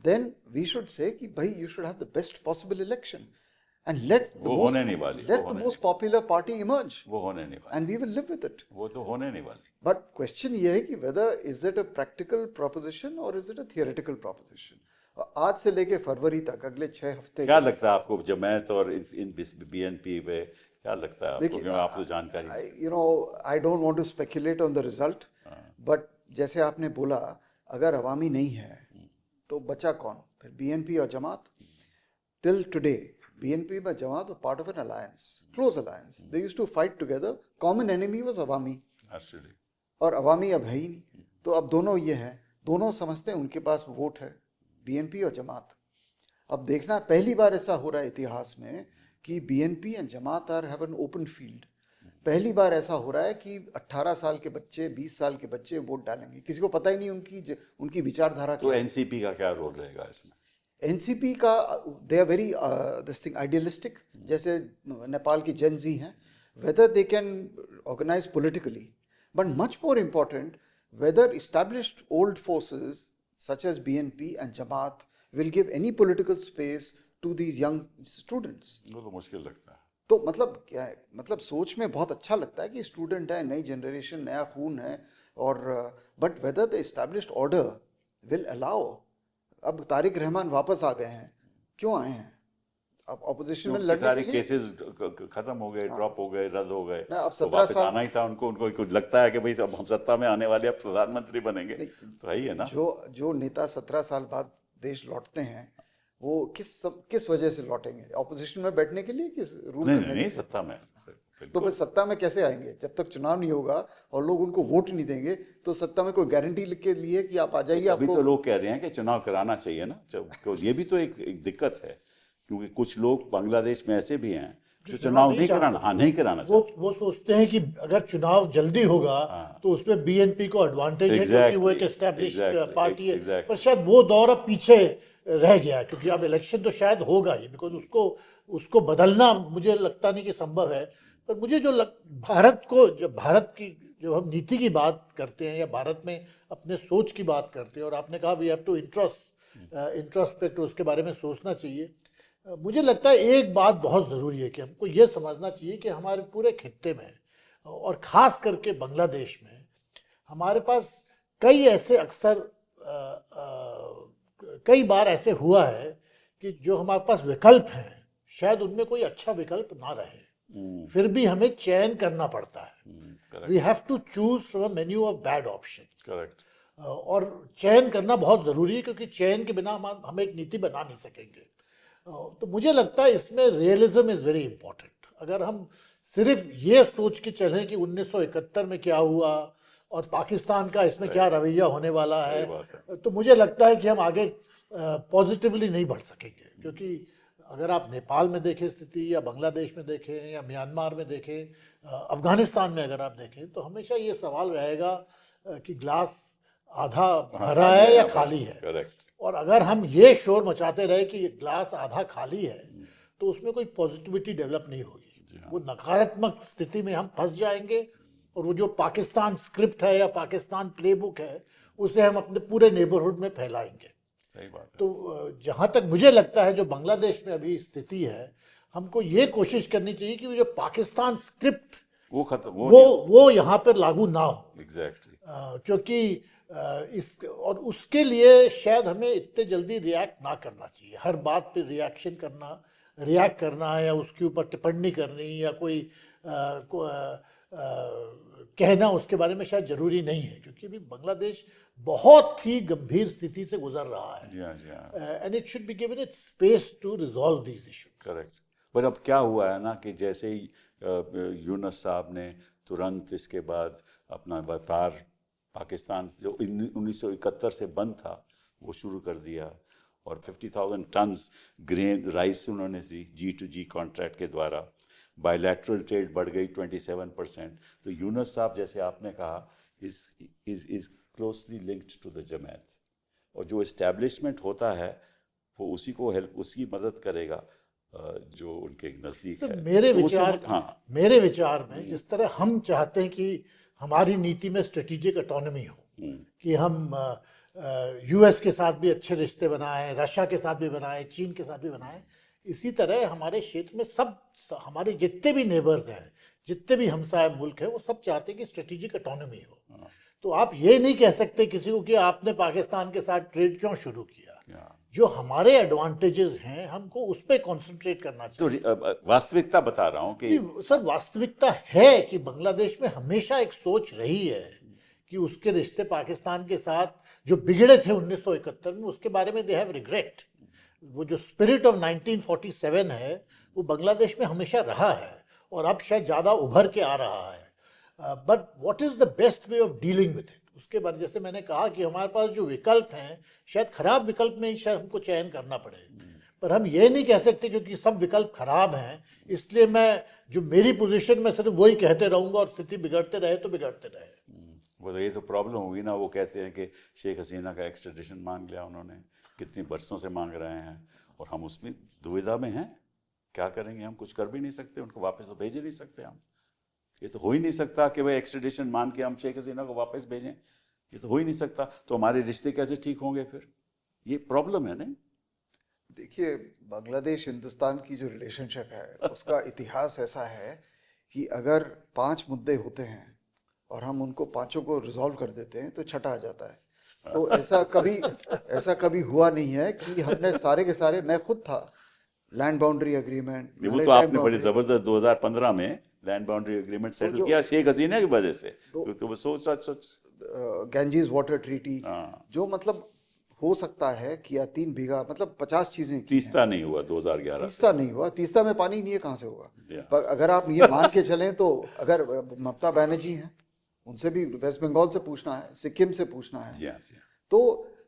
then we should say कि भाई you should have the best possible election and let the most popular party emerge. वो होने नहीं वाली, and we will live with it. वो तो होने नहीं वाली। बट क्वेश्चन ये है कि whether is it a practical proposition और is it a theoretical proposition. आज से लेके फरवरी तक, अगले 6 हफ्ते, क्या लगता है आपको जमात और इन बीएनपी पे क्या लगता है आपको? देखिए, आप तो जानकारी, you know, I don't want to speculate on the result, but जैसे आपने बोला, अगर अवामी नहीं है तो बचा कौन? फिर बीएनपी और Jamaat. Till today BNP by Jamaat were part of an alliance, close alliance. They used to fight together. Common enemy was Awami. Absolutely. और अवामी अब है ही नहीं, तो अब दोनों ये हैं, दोनों समझते हैं उनके पास वोट है, BNP और जमात। अब देखना, पहली बार ऐसा हो रहा है इतिहास में कि BNP and Jamaat are have an open field. पहली बार ऐसा हो रहा है कि 18 साल के बच्चे, 20 साल के बच्चे वोट डालेंगे, किसी को पता ही नहीं उनकी विचारधारा तो क्या है। एनसीपी का क्या रोल रहेगा इसमें? एनसीपी का, they are very this thing idealistic, जैसे नेपाल की जेन जी हैं, whether they can organise politically, but much more important whether established old forces such as BNP and Jamaat will give any political space to these young students. वो तो मुश्किल लगता है। तो मतलब क्या है, मतलब सोच में बहुत अच्छा लगता है कि स्टूडेंट है, नई जनरेशन, नया खून है, और but whether the established order will allow. अब तारिक रहमान वापस आ गए हैं, क्यों आए हैं? अब ऑपोजिशन में लड़ने सारे के लिए। केसेस खत्म हो गए, ड्रॉप हो गए, रद्द हो गए, ना, अब तो 17 वापस साल आना ही था उनको। कुछ लगता है कि भाई अब हम सत्ता में आने वाले, अब प्रधानमंत्री बनेंगे, तो है ही है ना। जो नेता 17 साल बाद देश लौटते हैं, वो किस वजह से लौटेंगे? ऑपोजिशन में बैठने के लिए, किस रूल नहीं करने नहीं, के नहीं लिए? सत्ता में। तो फिर सत्ता में कैसे आएंगे? जब तक चुनाव नहीं होगा और लोग उनको वोट नहीं देंगे, तो सत्ता में कोई गारंटी लिख के लिए कि आप आ जाइए। अभी आपको तो लोग कह रहे हैं कि चुनाव कराना चाहिए ना, तो ये भी तो एक दिक्कत है, क्योंकि कुछ लोग बांग्लादेश में ऐसे भी हैं जो चुनाव नहीं कराना, हाँ नहीं कराना चाहते। वो सोचते हैं कि अगर चुनाव जल्दी होगा तो उसमें BNP को एडवांटेज है, क्योंकि वो एक एस्टेब्लिश पार्टी है। पर शायद वो दौर अब पीछे रह गया है, क्योंकि अब इलेक्शन तो शायद होगा ही, बिकॉज उसको बदलना मुझे लगता नहीं कि संभव है। पर मुझे भारत की जब हम नीति की बात करते हैं या भारत में अपने सोच की बात करते हैं, और आपने कहा वी हैव टू इंट्रोस्पेक्ट, उसके बारे में सोचना चाहिए। मुझे लगता है एक बात बहुत ज़रूरी है कि हमको ये समझना चाहिए कि हमारे पूरे खित्ते में और ख़ास करके बांग्लादेश में हमारे पास कई बार ऐसे हुआ है कि जो हमारे पास विकल्प हैं, शायद उनमें कोई अच्छा विकल्प ना रहे, फिर भी हमें चयन करना पड़ता है। We have to choose from a menu of bad options. Correct. और चयन करना बहुत ज़रूरी है, क्योंकि चयन के बिना हम एक नीति बना नहीं सकेंगे। तो मुझे लगता है इसमें रियलिज्म इज़ वेरी इंपॉर्टेंट। अगर हम सिर्फ ये सोच के चलें कि 1971 में क्या हुआ और पाकिस्तान का इसमें क्या रवैया होने वाला है, तो मुझे लगता है कि हम आगे पॉजिटिवली नहीं बढ़ सकेंगे। क्योंकि अगर आप नेपाल में देखें स्थिति, या बांग्लादेश में देखें, या म्यांमार में देखें, अफगानिस्तान में अगर आप देखें, तो हमेशा ये सवाल रहेगा कि ग्लास आधा भरा है या खाली है। करेक्ट। और अगर हम ये शोर मचाते रहे कि ये ग्लास आधा खाली है, तो उसमें कोई पॉजिटिविटी डेवलप नहीं होगी। वो नकारात्मक स्थिति में हम फंस जाएंगे, और वो जो पाकिस्तान स्क्रिप्ट है या पाकिस्तान प्लेबुक है, उसे हम अपने पूरे नेबरहुड में फैलाएंगे। सही बात है। तो जहाँ तक मुझे लगता है जो बांग्लादेश में अभी स्थिति है, हमको ये कोशिश करनी चाहिए कि वो जो पाकिस्तान स्क्रिप्ट वो खत्म, वो यहाँ पर लागू ना हो। एग्जैक्टली। क्योंकि और उसके लिए शायद हमें इतने जल्दी रिएक्ट ना करना चाहिए। हर बात पे रिएक्ट करना है, या उसके ऊपर टिप्पणी करनी, या कोई कहना उसके बारे में शायद जरूरी नहीं है, क्योंकि अभी बांग्लादेश बहुत ही गंभीर स्थिति से गुजर रहा है। जी हाँ, जी हाँ। And it should be given it space to resolve these issues. Correct. पर अब क्या हुआ है ना कि जैसे ही यूनुस साहब ने तुरंत इसके बाद अपना व्यापार पाकिस्तान जो 1971 से बंद था वो शुरू कर दिया, और 50,000 टन्स ग्रेन राइस उन्होंने दी G2G कॉन्ट्रैक्ट के द्वारा। बायलैटरल ट्रेड बढ़ गई 27%। तो यूनुस साहब, जैसे आपने कहा, is closely linked to the Jamaat, और जो इस्टेब्लिशमेंट होता है वो उसी को उसकी मदद करेगा जो उनके नज़दीक है। मेरे विचार में जिस तरह हम चाहते हैं कि हमारी नीति में स्ट्रेटेजिक ऑटोनॉमी हो, कि हम US के साथ भी अच्छे रिश्ते बनाएं, रशिया के साथ भी बनाएं, चीन के साथ भी बनाएं, इसी तरह हमारे क्षेत्र में सब हमारे जितने भी नेबर्स हैं, जितने भी हमसाय मुल्क हैं, वो सब चाहते हैं कि स्ट्रेटेजिक ऑटोनॉमी हो। तो आप ये नहीं कह सकते किसी को कि आपने पाकिस्तान के साथ ट्रेड क्यों शुरू किया। जो हमारे एडवांटेजेस हैं हमको उस पर कॉन्सेंट्रेट करना चाहिए। तो वास्तविकता बता रहा हूँ कि सर, वास्तविकता है कि बांग्लादेश में हमेशा एक सोच रही है कि उसके रिश्ते पाकिस्तान के साथ जो बिगड़े थे 1971 में, उसके बारे में दे हैव रिग्रेट। वो जो स्पिरिट ऑफ 1947 है वो बांग्लादेश में हमेशा रहा है और अब शायद ज़्यादा उभर के आ रहा है. But what is the best way of dealing with it? उसके बाद जैसे मैंने कहा कि हमारे पास जो विकल्प हैं शायद खराब विकल्प में ही शायद हमको चयन करना पड़े, पर हम ये नहीं कह सकते क्योंकि सब विकल्प खराब हैं इसलिए मैं जो मेरी पोजीशन में सिर्फ वही कहते रहूँगा और स्थिति बिगड़ते रहे तो बिगड़ते रहे. वो तो ये तो प्रॉब्लम होगी ना. वो कहते हैं कि शेख हसीना का एक्सट्रेडिशन मांग लिया उन्होंने, कितनी बरसों से मांग रहे हैं और हम उसमें दुविधा में हैं. क्या करेंगे? हम कुछ कर भी नहीं सकते, उनको वापस तो भेज ही नहीं सकते हम. ये तो हो ही नहीं सकता कि भाई एक्सट्रेडिशन मान के हम शेख हसीना को वापस भेजें. ये तो हो ही नहीं सकता. तो हमारे रिश्ते कैसे ठीक होंगे फिर? ये प्रॉब्लम है ना. देखिए, बांग्लादेश हिंदुस्तान की जो रिलेशनशिप है उसका इतिहास ऐसा है कि अगर 5 मुद्दे होते हैं और हम उनको 5 को रिजॉल्व कर देते हैं तो छठा आ जाता है. तो ऐसा कभी हुआ नहीं है कि हमने सारे के सारे, मैं खुद था, लैंड बाउंड्री एग्रीमेंट, वो तो आपने बड़ी जबरदस्त 2015 में लैंड बाउंड्री एग्रीमेंट सेटल किया शेख हसीना की वजह से. तो वो सोच गैंजीज वाटर ट्रीटी, जो मतलब हो सकता है किया 3 बीघा, मतलब 50 चीजें की. तीस्ता नहीं हुआ 2011. तीस्ता नहीं हुआ. तीस्ता में पानी नहीं है, कहाँ से होगा? पर अगर आप ये मान के चलें तो अगर ममता बनर्जी हैं, उनसे भी वेस्ट बंगाल से पूछना है, सिक्किम से पूछना है. तो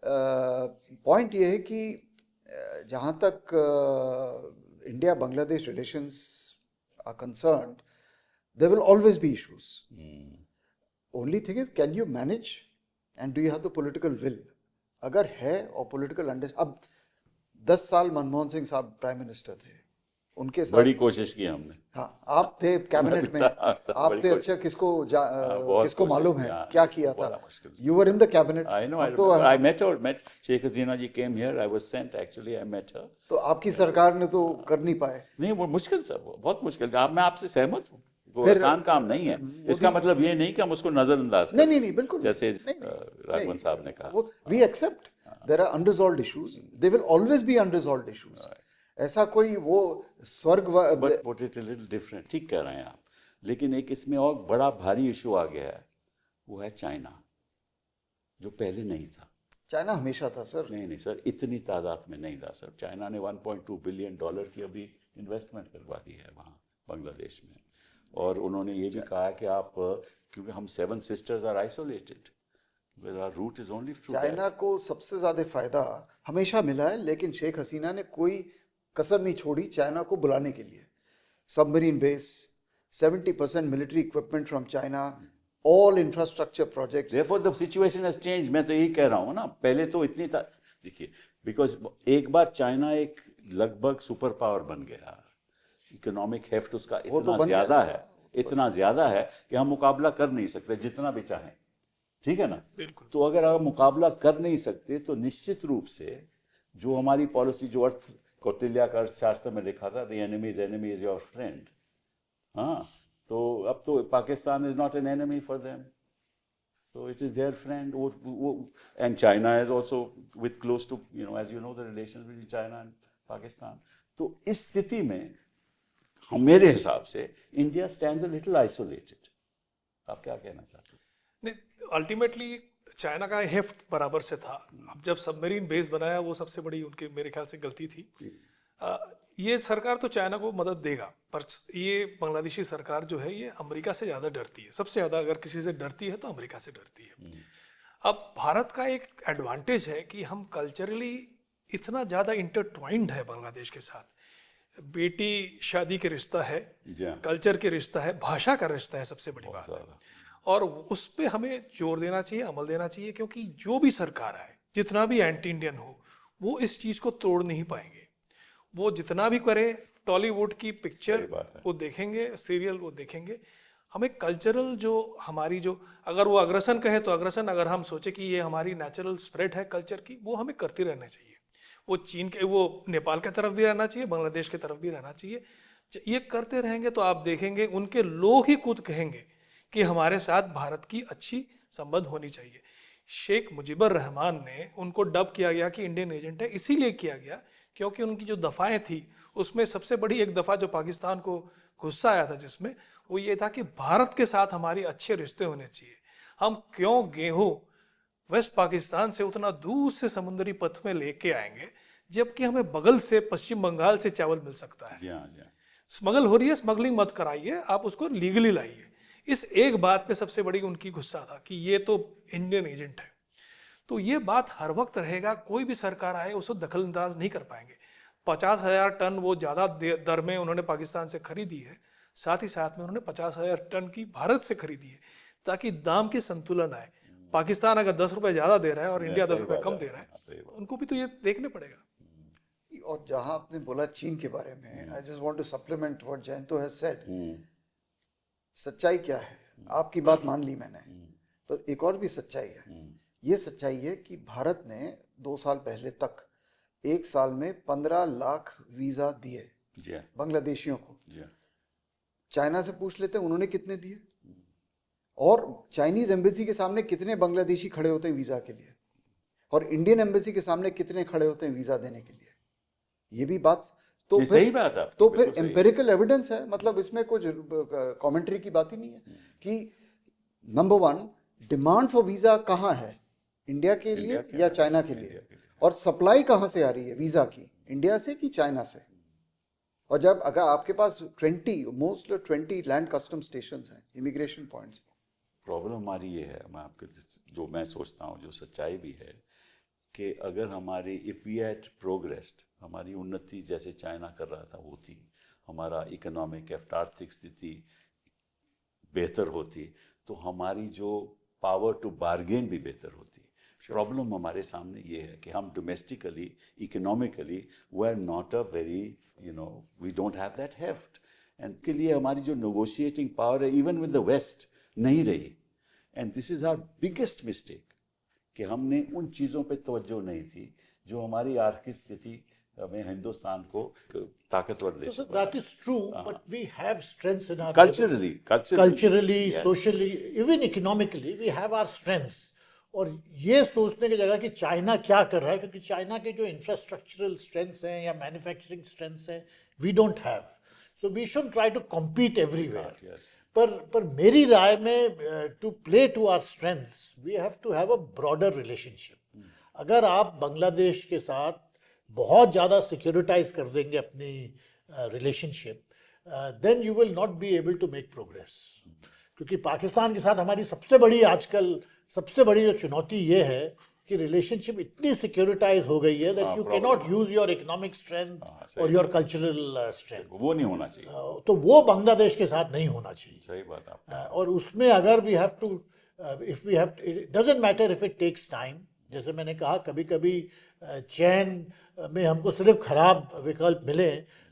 पॉइंट ये है कि जहाँ तक India Bangladesh relations are concerned, there will always be issues. Only thing is, can you manage and do you have the political will? अगर है और पॉलिटिकल अंडरस्टैंडिंग. अब 10 साल मनमोहन सिंह साहब प्राइम मिनिस्टर थे, उनके साथ बड़ी कोशिश की हमने. हाँ, आप थे कैबिनेट में, आपसे अच्छा किसको मालूम है क्या किया था? You were in the cabinet. I know. I met her. Sheikh Hasina ji came here. I was sent actually. I met her. तो आपकी सरकार ने तो कर नहीं पाए. नहीं, वो मुश्किल था, वो बहुत मुश्किल था. मैं आपसे सहमत हूँ. वो आसान काम नहीं है. इसका मतलब ये नहीं कि हम उसको नजरअंदाज करें. नहीं, बिल्कुल जैसे राघवन साहब ने कहा. We accept there are unresolved issues. They will always be unresolved issues. ऐसा कोई वो स्वर्ग but put it a little different. ठीक कह रहे हैं आप. लेकिन एक इसमें और बड़ा भारी इशू आ गया है, वो है चाइना, जो पहले नहीं था. चाइना हमेशा था सर. नहीं सर, इतनी तादाद में नहीं था सर. चाइना ने $1.2 बिलियन की अभी इन्वेस्टमेंट करवा दी है वहाँ बांग्लादेश में. और उन्होंने ये भी कहा कि आप, क्योंकि हम 7 sisters are isolated, our route is only through China को सबसे ज्यादा फायदा हमेशा मिला है, लेकिन शेख हसीना ने कोई कसर नहीं छोड़ी चाइना को बुलाने के लिए. Submarine base, 70% military equipment from China, all infrastructure projects. Therefore the situation has changed. मैं तो यही कह रहा हूँ ना, पहले तो इतनी था. देखिए, बिकॉज एक बार चाइना एक लगभग सुपर पावर बन गया, इकोनॉमिक हेफ्ट उसका इतना ज्यादा है कि हम मुकाबला कर नहीं सकते जितना भी चाहें. ठीक है ना? बिल्कुल. तो अगर आप मुकाबला कर नहीं सकते तो निश्चित रूप से जो हमारी पॉलिसी, जो कौटिल्य का अर्थशास्त्र में लिखा था, the enemy is your friend. हाँ, तो अब तो Pakistan is not an enemy for them, so it is their friend. And China is also with close to, as you know, the relations between China and Pakistan. तो इस स्थिति में मेरे हिसाब से India stands a little isolated. आप क्या कहना चाहते हैं? नहीं, अल्टीमेटली चाइना का हेफ्ट बराबर से था. अब जब सबमरीन बेस बनाया, वो सबसे बड़ी उनके मेरे ख्याल से गलती थी. ये सरकार तो चाइना को मदद देगा, पर ये बांग्लादेशी सरकार जो है ये अमेरिका से ज़्यादा डरती है. सबसे ज़्यादा अगर किसी से डरती है तो अमेरिका से डरती है. अब भारत का एक एडवांटेज है कि हम कल्चरली इतना ज़्यादा इंटरट्वाइंड है बांग्लादेश के साथ. बेटी शादी के रिश्ता है, कल्चर के रिश्ता है, भाषा का रिश्ता है, सबसे बड़ी बात है. और उस पर हमें जोर देना चाहिए, अमल देना चाहिए, क्योंकि जो भी सरकार आए, जितना भी एंटी इंडियन हो, वो इस चीज़ को तोड़ नहीं पाएंगे. वो जितना भी करे, टॉलीवुड की पिक्चर वो देखेंगे, सीरियल वो देखेंगे. हमें कल्चरल जो हमारी, जो अगर वो अग्रसन कहे तो अग्रसन, अगर हम सोचे कि ये हमारी नेचुरल स्प्रेड है कल्चर की, वो हमें करती रहना चाहिए. वो चीन के, वो नेपाल की तरफ भी रहना चाहिए, बांग्लादेश की तरफ भी रहना चाहिए. ये करते रहेंगे तो आप देखेंगे उनके लोग ही खुद कहेंगे कि हमारे साथ भारत की अच्छी संबंध होनी चाहिए. शेख मुजीबर रहमान ने उनको डब किया गया कि इंडियन एजेंट है, इसीलिए किया गया क्योंकि उनकी जो दफ़ाएं थी उसमें सबसे बड़ी एक दफ़ा जो पाकिस्तान को गुस्सा आया था, जिसमें वो ये था कि भारत के साथ हमारे अच्छे रिश्ते होने चाहिए. हम क्यों गेहूँ वेस्ट पाकिस्तान से उतना दूर से समुद्री पथ में लेके आएंगे जबकि हमें बगल से पश्चिम बंगाल से चावल मिल सकता है। जी हाँ, जी हाँ। स्मगल हो रही है, स्मगलिंग मत कराइए, आप उसको लीगली लाइए। इस एक बात पे सबसे बड़ी उनकी गुस्सा था कि ये तो इंडियन एजेंट है। तो ये बात हर वक्त रहेगा, कोई भी सरकार आए उसको दखल अंदाज नहीं कर पाएंगे। 50,000 टन वो ज़्यादा दर में उन्होंने पाकिस्तान से खरीदी है, साथ ही साथ में उन्होंने 50,000 टन की भारत से खरीदी है, ताकि दाम की संतुलन आए। पाकिस्तान अगर 10 रुपये ज़्यादा दे रहा है और इंडिया 10 रुपये कम दे रहा है, तो उनको भी तो ये देखने पड़ेगा। और जहां आपने बोला चीन के बारे में, I just want to supplement what Jayanto has said. सच्चाई क्या है? आपकी बात मान ली मैंने, तो एक और भी सच्चाई है। ये सच्चाई है कि भारत ने 2 साल पहले तक एक साल में 15 लाख वीजा दिए जी हाँ, बांग्लादेशियों को। जी हाँ। चाइना से पूछ लेते हैं उन्होंने कितने दिए, और चाइनीज एम्बेसी के सामने कितने बांग्लादेशी खड़े होते हैं वीजा के लिए, और इंडियन एम्बेसी के सामने कितने खड़े होते हैं वीजा देने के लिए। ये भी बात तो ये फिर सही बात है, तो बिल्कुल फिर सही है। एम्पेरिकल एविडेंस है, मतलब इसमें कुछ कमेंट्री की बात ही नहीं है कि नंबर 1 डिमांड फॉर वीजा कहाँ है, इंडिया के लिए या चाइना के लिए, और सप्लाई कहाँ से आ रही है वीजा की, इंडिया से कि चाइना से। और जब अगर आपके पास 20 लैंड कस्टम स्टेशन हैं, इमिग्रेशन पॉइंट्स। प्रॉब्लम हमारी ये है, मैं आपके जो मैं सोचता हूँ, जो सच्चाई भी है, कि अगर हमारी इफ़ वी हैड प्रोग्रेस्ड, हमारी उन्नति जैसे चाइना कर रहा था होती, हमारा इकोनॉमिक आर्थिक स्थिति बेहतर होती, तो हमारी जो पावर टू बार्गेन भी बेहतर होती। प्रॉब्लम हमारे सामने ये है कि हम domestically economically we are not a very we don't have that heft, and के लिए हमारी जो नेगोशिएटिंग पावर है इवन विद द वेस्ट नहीं रही। And this is our biggest mistake कि हमने उन चीज़ों पे तवज्जो नहीं थी जो हमारी आर्थिक स्थिति में हिंदुस्तान को ताकतवर देश So that is true, but we have strengths in our culturally, yes. socially, even economically, we have our strengths. और ये सोचने की जगह कि चाइना क्या कर रहा है, क्योंकि चाइना के जो इंफ्रास्ट्रक्चरल स्ट्रेंथ्स हैं या मैन्युफैक्चरिंग स्ट्रेंथ्स हैं, we don't have, so we should try to compete everywhere. yes. पर मेरी राय में to play to our strengths we have to have a broader relationship. अगर आप बांग्लादेश के साथ बहुत ज़्यादा सिक्योरिटाइज कर देंगे अपनी relationship, then you will not be able to make progress. क्योंकि पाकिस्तान के साथ हमारी सबसे बड़ी जो चुनौती ये है कि रिलेशनशिप इतनी सिक्योरिटाइज हो गई है that you can not use your economic strength और योर कल्चरल स्ट्रेंथ। वो नहीं होना चाहिए, तो वो बांग्लादेश के साथ नहीं होना चाहिए। सही बात आप। और उसमें अगर we have to if we have, it doesn't matter if it takes time. जैसे मैंने कहा, कभी कभी चैन में हमको सिर्फ खराब विकल्प मिले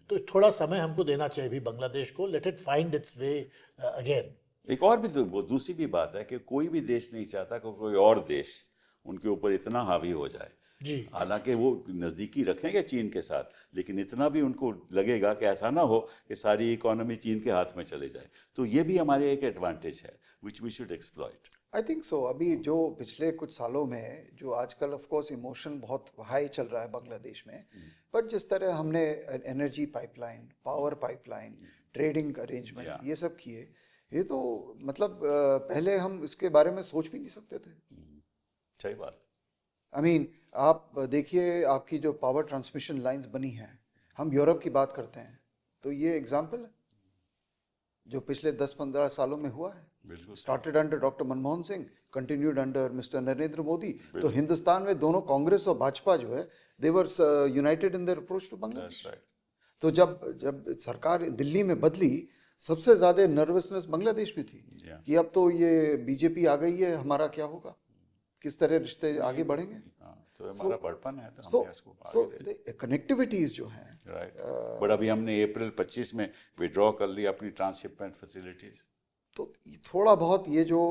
तो थोड़ा समय हमको देना चाहिए भी बांग्लादेश को, let it find its way again. एक और भी वो दूसरी भी बात है कि कोई भी देश नहीं चाहता कि कोई और देश उनके ऊपर इतना हावी हो जाए। जी, हालांकि वो नज़दीकी रखेंगे चीन के साथ, लेकिन इतना भी उनको लगेगा कि ऐसा ना हो कि सारी इकोनॉमी चीन के हाथ में चले जाए। तो ये भी हमारे एक एडवांटेज है which we should exploit. I think so. अभी जो पिछले कुछ सालों में जो आजकल ऑफ कोर्स इमोशन बहुत हाई चल रहा है बांग्लादेश में, बट जिस तरह हमने energy pipeline, power pipeline, trading arrangement ये सब किए, ये तो मतलब पहले हम इसके बारे में सोच भी नहीं सकते थे। सही बात। आई मीन आप देखिए, आपकी जो पावर ट्रांसमिशन लाइंस बनी हैं, हम यूरोप की बात करते हैं तो ये एग्जाम्पल है जो पिछले 10-15 सालों में हुआ है। बिल्कुल। Started under doctor Manmohan Singh, continued under mister Narendra Modi. तो हिंदुस्तान में दोनों कांग्रेस और भाजपा जो है, they were united in their approach to Bangladesh. तो जब सरकार दिल्ली में बदली, सबसे ज्यादा नर्वसनेस बांग्लादेश में थी कि अब तो ये बीजेपी आ गई है, हमारा क्या होगा, किस तरह रिश्ते आगे बढ़ेंगे। तो हमारा बड़पन है, तो हमने इसको कनेक्टिविटीज जो हैं, राइट। बट अभी हमने अप्रैल 25 में विड्रॉ कर ली अपनी ट्रांसशिपमेंट फैसिलिटीज। तो थोड़ा बहुत ये जो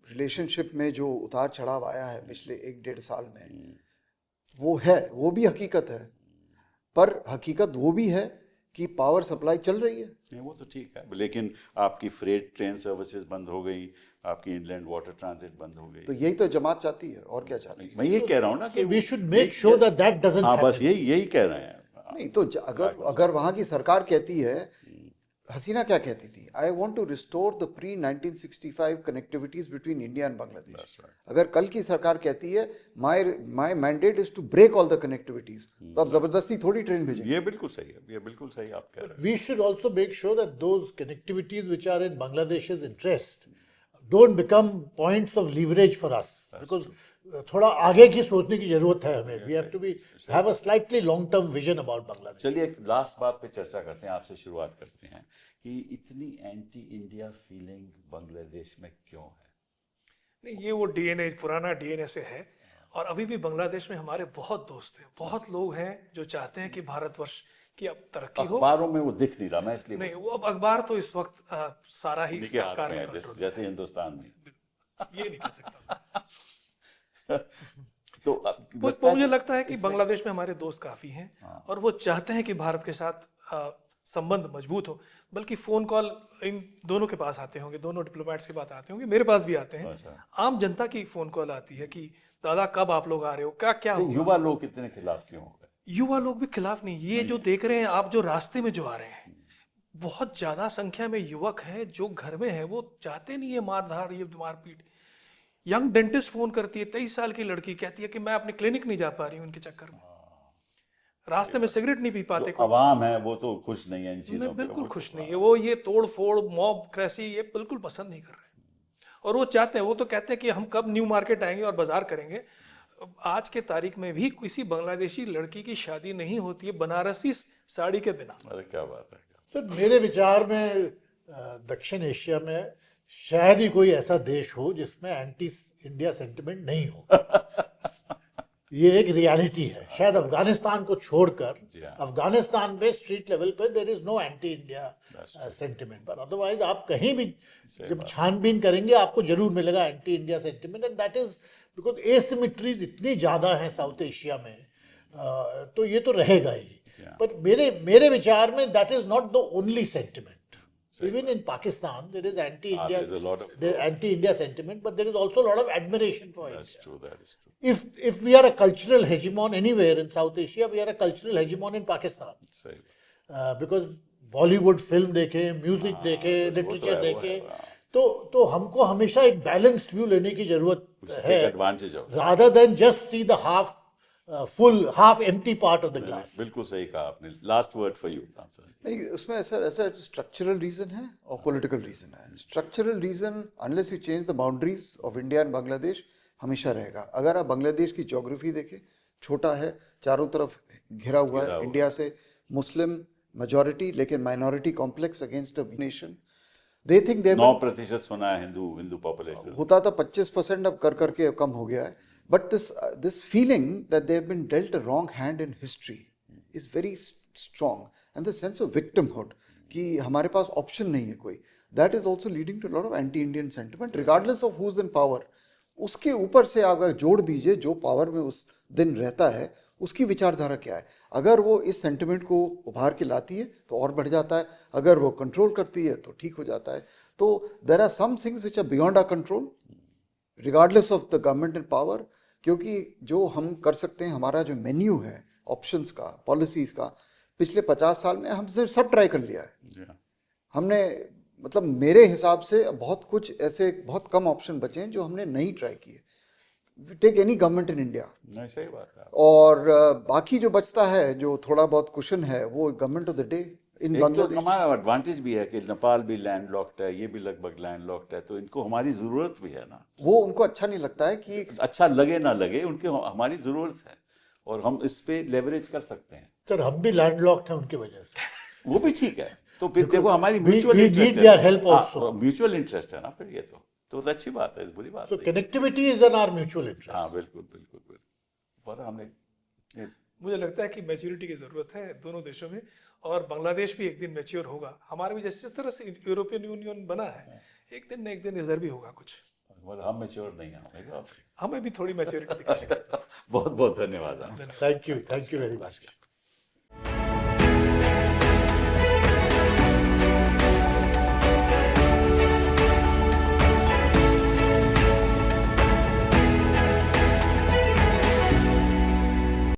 रिलेशनशिप में जो उतार चढ़ाव आया है पिछले 1-1.5 साल में, वो है, वो भी हकीकत है। पर हकीकत वो भी है कि पावर सप्लाई चल रही है। नहीं, वो तो ठीक है, लेकिन आपकी फ्रेट ट्रेन सर्विसेज बंद हो गई, आपकी इनलैंड वाटर ट्रांजिट बंद हो गई। तो यही तो जमात चाहती है, और क्या चाहती है? मैं ये कह रहा हूँ ना कि we should make sure that that doesn't हाँ, हैपन। बस यही कह रहे हैं। नहीं तो अगर वहाँ की सरकार कहती है हसीना क्या कहती थी, I want to restore the pre 1965 connectivities between India and Bangladesh. अगर कल की सरकार कहती है my mandate is to break all the connectivities, तो आप जबरदस्ती थोड़ी ट्रेन भेजेंगे। ये बिल्कुल सही है, ये बिल्कुल सही आप कह रहे हैं। We should also make sure that those connectivities which are in Bangladesh's interest don't become points of leverage for us. Because थोड़ा आगे की सोचने की जरूरत है हमें. We have to be have a slightly long-term vision about Bangladesh. चलिए एक लास्ट बात पे चर्चा करते हैं, आपसे शुरुआत करते हैं कि इतनी एंटी इंडिया फीलिंग बांग्लादेश में क्यों है? नहीं, ये वो डीएनए, पुराना डीएनए से है। और अभी भी बांग्लादेश में हमारे बहुत दोस्त हैं, बहुत लोग हैं जो चाहते हैं कि भारतवर्ष की अब तरक्की हो। अखबारों में वो दिख नहीं रहा, मैं इसलिए नहीं, वो अब अखबार तो इस वक्त सारा ही के हाथ सरकार में के है, कंट्रोल में जैसे हिंदुस्तान में। है। ये नहीं कह सकता। तो मुझे लगता है कि बांग्लादेश में हमारे दोस्त काफी हैं और वो चाहते हैं कि भारत के साथ संबंध मजबूत हो। बल्कि फोन कॉल इन दोनों के पास आते होंगे, दोनों डिप्लोमेट्स के पास आते होंगे, मेरे पास भी आते हैं। आम जनता की फोन कॉल आती है कि दादा कब आप लोग आ रहे हो, क्या क्या तो होगा? युवा लोग कितने खिलाफ क्यों हो गए? युवा लोग भी खिलाफ नहीं, ये जो देख रहे हैं आप, जो रास्ते में जो आ रहे हैं, बहुत ज्यादा संख्या में युवक हैं जो घर में हैं, वो चाहते नहीं है मारधार, ये मारपीट। यंग डेंटिस्ट फोन करती है, 23 साल की लड़की, कहती है कि मैं अपने क्लिनिक नहीं जा पा रही हूँ इनके चक्कर में। रास्ते में सिगरेट नहीं पी पाते। जो अवाम है वो तो खुश नहीं है इन चीजों मैं पे, बिल्कुल वो खुश तो- नहीं है। वो ये तोड़ फोड़, मॉब क्रेसी, ये बिल्कुल पसंद नहीं कर रहे। और वो चाहते हैं, वो तो कहते हैं कि हम कब न्यू मार्केट आएंगे और बाजार करेंगे। आज के तारीख में भी किसी बांग्लादेशी लड़की की शादी नहीं होती है बनारसी साड़ी के बिना। अरे क्या बात है। सर मेरे विचार में दक्षिण एशिया में शायद ही कोई ऐसा देश हो जिसमें एंटी इंडिया सेंटिमेंट नहीं हो। ये एक रियलिटी है। शायद अफगानिस्तान को छोड़कर, अफगानिस्तान पे स्ट्रीट लेवल पे there is no anti India sentiment, पर अदरवाइज आप कहीं भी जब छानबीन करेंगे आपको जरूर मिलेगा anti India sentiment. And that is because asymmetries इतनी ज़्यादा हैं साउथ एशिया में, तो ये तो रहेगा ही। पर मेरे विचार में that is not the only sentiment. Even in Pakistan, there is there's a lot of anti-India sentiment, but there is also a lot of admiration for That's India. true, that is true. If we are a cultural hegemon anywhere in South Asia, we are a cultural hegemon in Pakistan. सही। Because Bollywood film देखे, music देखे, literature देखे, तो हमको हमेशा एक balanced view लेने की जरूरत है, एडवांटेज हो। rather than just see the half empty part of the glass. बिल्कुल सही कहा आपने। Last word for you. नहीं, उसमें ऐसा स्ट्रक्चरल रीजन है और पॉलिटिकल रीजन है। Structural reason, unless you change the boundaries of India and Bangladesh, हमेशा रहेगा। अगर आप बांग्लादेश की ज्योग्राफी देखें, छोटा है, चारों तरफ घिरा हुआ है इंडिया से, मुस्लिम मेजॉरिटी लेकिन minority complex against a nation. They think they 9% सुना है हिंदू पॉपुलेशन। होता था 25%, अब कर करके कम हो गया है। But this feeling that they have been dealt a wrong hand in history is very strong, and the sense of victimhood कि हमारे पास ऑप्शन नहीं है कोई, that is also leading to lot of anti Indian sentiment regardless of who is in power. उसके ऊपर से आप जोड़ दीजिए जो पावर में उस दिन रहता है उसकी विचारधारा क्या है। अगर वो इस सेंटिमेंट को उभार के लाती है तो और बढ़ जाता है, अगर वो कंट्रोल करती है तो ठीक हो जाता है। तो there are some things which are beyond our control regardless of the government in power, क्योंकि जो हम कर सकते हैं, हमारा जो मेन्यू है ऑप्शंस का, पॉलिसीज का, पिछले 50 साल में हमसे सब ट्राई कर लिया है हमने। मतलब मेरे हिसाब से बहुत कुछ ऐसे बहुत कम ऑप्शन बचे हैं जो हमने नहीं ट्राई किए। Take any government in India, नहीं सही बात है। और बाकी जो बचता है, जो थोड़ा बहुत कुशन है, वो government of the day in एक तो बांग्लादेश। हमारा एडवांटेज भी है कि नेपाल भी लैंड लॉक्ड है, ये भी लगभग लैंड लॉक्ड है, तो इनको हमारी जरूरत भी है ना। वो उनको अच्छा नहीं लगता है कि अच्छा लगे ना लगे, उनके हमारी जरूरत है और हम इस पे लेवरेज कर सकते हैं। सर हम भी लैंडलॉक्ड हैं उनकी वजह से। वो भी ठीक है, तो फिर देखो हमारी we mutual need their help also. Mutual interest है ना, फिर ये तो अच्छी बात है, बुरी बात So नहीं। connectivity is in our mutual interest. हाँ बिल्कुल बिल्कुल बिल्कुल। पर हमने मुझे लगता है कि मैच्योरिटी की जरूरत है दोनों देशों में, और बांग्लादेश भी एक दिन मैच्योर होगा। हमारा भी जिस तरह से यूरोपियन यूनियन बना है, एक दिन न एक दिन इधर भी होगा कुछ। हम मैच्योर नहीं हैं, हमें भी थोड़ी मैच्योरिटी दिखा। बहुत बहुत धन्यवाद। Thank you very much.